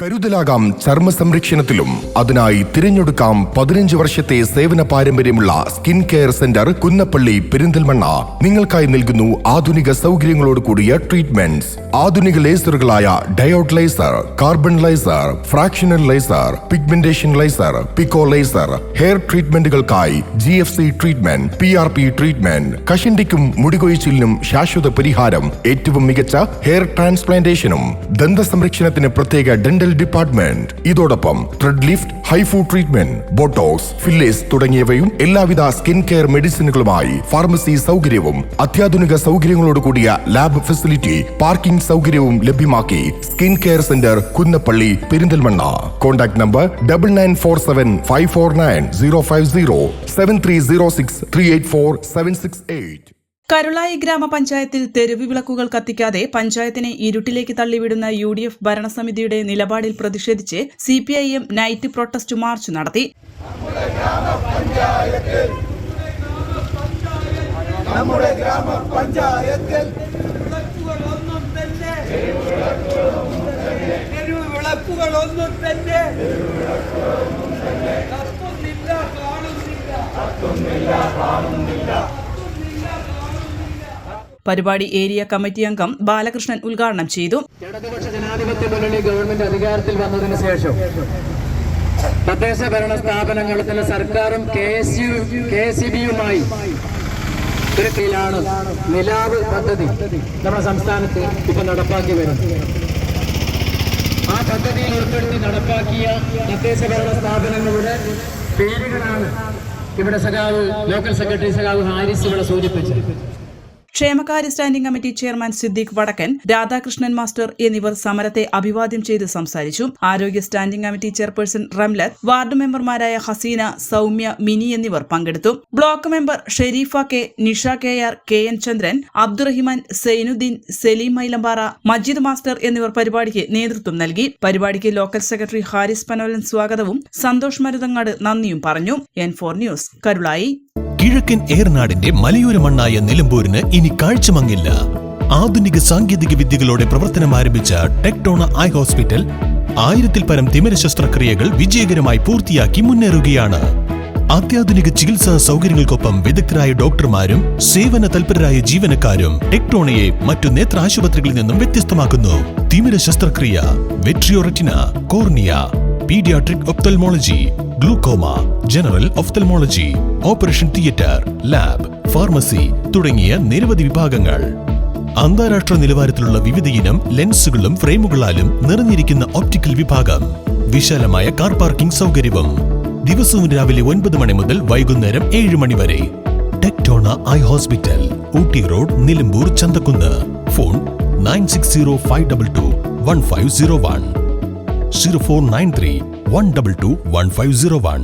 കരുതലാകാം ചർമ്മ സംരക്ഷണത്തിലും. അതിനായി തിരഞ്ഞെടുക്കാം 15 വർഷത്തെ സേവന പാരമ്പര്യമുള്ള skin care centre Kunnappally Perinthalmanna. നിങ്ങൾക്കായി നൽകുന്നു ആധുനിക സൗകര്യങ്ങളോട് കൂടിയ ട്രീറ്റ്മെന്റ്സ്. ആധുനിക ലേസറുകളായ diode laser, carbon laser, fractional laser, pigmentation laser, pico laser, hair ട്രീറ്റ്മെന്റുകൾക്കായി GFC ട്രീറ്റ്മെന്റ്, PRP ട്രീറ്റ്മെന്റ്, കഷണ്ടിക്കും മുടികൊഴിച്ചിലിനും ശാശ്വത പരിഹാരം, ഏറ്റവും മികച്ച ഹെയർ ട്രാൻസ്പ്ലാന്റേഷനും, ദന്ത സംരക്ഷണത്തിന് പ്രത്യേക ഡെന്റൽ ഡിപ്പാർട്ട്മെന്റ്. ഇതോടൊപ്പം thread lift, HIFU treatment, botox, fillers തുടങ്ങിയവയും എല്ലാവിധ സ്കിൻ കെയർ മെഡിസിനുകളുമായി ഫാർമസി സൗകര്യവും അത്യാധുനിക സൗകര്യങ്ങളോട് കൂടിയ ലാബ് ഫെസിലിറ്റി, പാർക്കിംഗ് സൗകര്യവും ലഭ്യമാക്കി skin care centre Kunnappally Perinthalmanna. Contact number 9947549050 7306384768. Karulai ഗ്രാമപഞ്ചായത്തിൽ തെരുവ് വിളക്കുകൾ കത്തിക്കാതെ പഞ്ചായത്തിനെ ഇരുട്ടിലേക്ക് തള്ളിവിടുന്ന UDF ഭരണസമിതിയുടെ നിലപാടിൽ പ്രതിഷേധിച്ച് CPIM നൈറ്റ് പ്രൊട്ടസ്റ്റ് മാർച്ച് നടത്തി. പരിപാടി ഏരിയ കമ്മിറ്റി അംഗം ബാലകൃഷ്ണൻ ഉദ്ഘാടനം ചെയ്തു. ഇടതുപക്ഷ ജനാധിപത്യ മുന്നണി ഗവൺമെന്റ് അധികാരത്തിൽ വന്നതിന് ശേഷം തദ്ദേശ ഭരണ സ്ഥാപനങ്ങളിൽ സർക്കാരും KSCB-യുമായി ഒരു കീഴിലാണ് നിലാവ് പദ്ധതി നമ്മുടെ സംസ്ഥാനത്ത് ഇപ്പൊ നടപ്പാക്കി വരുന്നത്. ആ പദ്ധതിയിൽ ഉൾപ്പെടുത്തി നടപ്പാക്കിയ തദ്ദേശ ഭരണ സ്ഥാപനങ്ങളുടെ പേരുകളാണ് ഇവിടെ ലോക്കൽ സെക്രട്ടറി സഖാവ് ഹാരിസ് ഇവിടെ സൂചിപ്പിച്ചത്. ക്ഷേമകാര്യ സ്റ്റാൻഡിംഗ് കമ്മിറ്റി ചെയർമാൻ സിദ്ദീഖ് വടക്കൻ, രാധാകൃഷ്ണൻ മാസ്റ്റർ എന്നിവർ സമരത്തെ അഭിവാദ്യം ചെയ്ത് സംസാരിച്ചു. ആരോഗ്യ standing committee chairperson Ramlath, ward മെമ്പർമാരായ ഹസീന, സൗമ്യ, മിനി എന്നിവർ പങ്കെടുത്തു. Block member Sherifa K, Nisha KR, KN Chandran, Abdurahiman, Sainudheen, Saleem Mailambara, Majeed master എന്നിവർ പരിപാടിക്ക് നേതൃത്വം നൽകി. പരിപാടിക്ക് ലോക്കൽ സെക്രട്ടറി ഹാരിസ് പനോലൻ സ്വാഗതവും സന്തോഷ് മരുതങ്ങാട് നന്ദിയും പറഞ്ഞു. N4 news, Karulai. കിഴക്കൻ ഏറനാടിന്റെ മലയോര മണ്ണായ നിലമ്പൂരിന് ഇനി കാഴ്ചമങ്ങില്ല. ആധുനിക സാങ്കേതിക വിദ്യകളോടെ പ്രവർത്തനം ആരംഭിച്ച ടെക്ടോണ ഐ ഹോസ്പിറ്റൽ 1000-ൽ പരം തിമിര ശസ്ത്രക്രിയകൾ വിജയകരമായി പൂർത്തിയാക്കി മുന്നേറുകയാണ്. അത്യാധുനിക ചികിത്സാ സൗകര്യങ്ങൾക്കൊപ്പം വിദഗ്ധരായ ഡോക്ടർമാരും സേവന തൽപരരായ ജീവനക്കാരും ടെക്ടോണയെ മറ്റു നേത്ര ആശുപത്രികളിൽ നിന്നും വ്യത്യസ്തമാക്കുന്നു. തിമിര ശസ്ത്രക്രിയ, vitreoretina, cornea, paediatric ophthalmology, glaucoma, general ophthalmology, operation theatre, lab, pharmacy തുടങ്ങിയ നിരവധി വിഭാഗങ്ങൾ. അന്താരാഷ്ട്ര നിലവാരത്തിലുള്ള വിവിധയിനം ലെൻസുകളും ഫ്രെയിമുകളാലും നിറഞ്ഞിരിക്കുന്ന ഒപ്റ്റിക്കൽ വിഭാഗം, വിശാലമായ കാർ പാർക്കിംഗ് സൗകര്യവും. ദിവസവും രാവിലെ 9 മണി മുതൽ വൈകുന്നേരം 7 മണി വരെ. Tectona eye hospital, Ooty road, Nilambur, Chanthakkunnu. Phone 9605221501 0493 122 1501.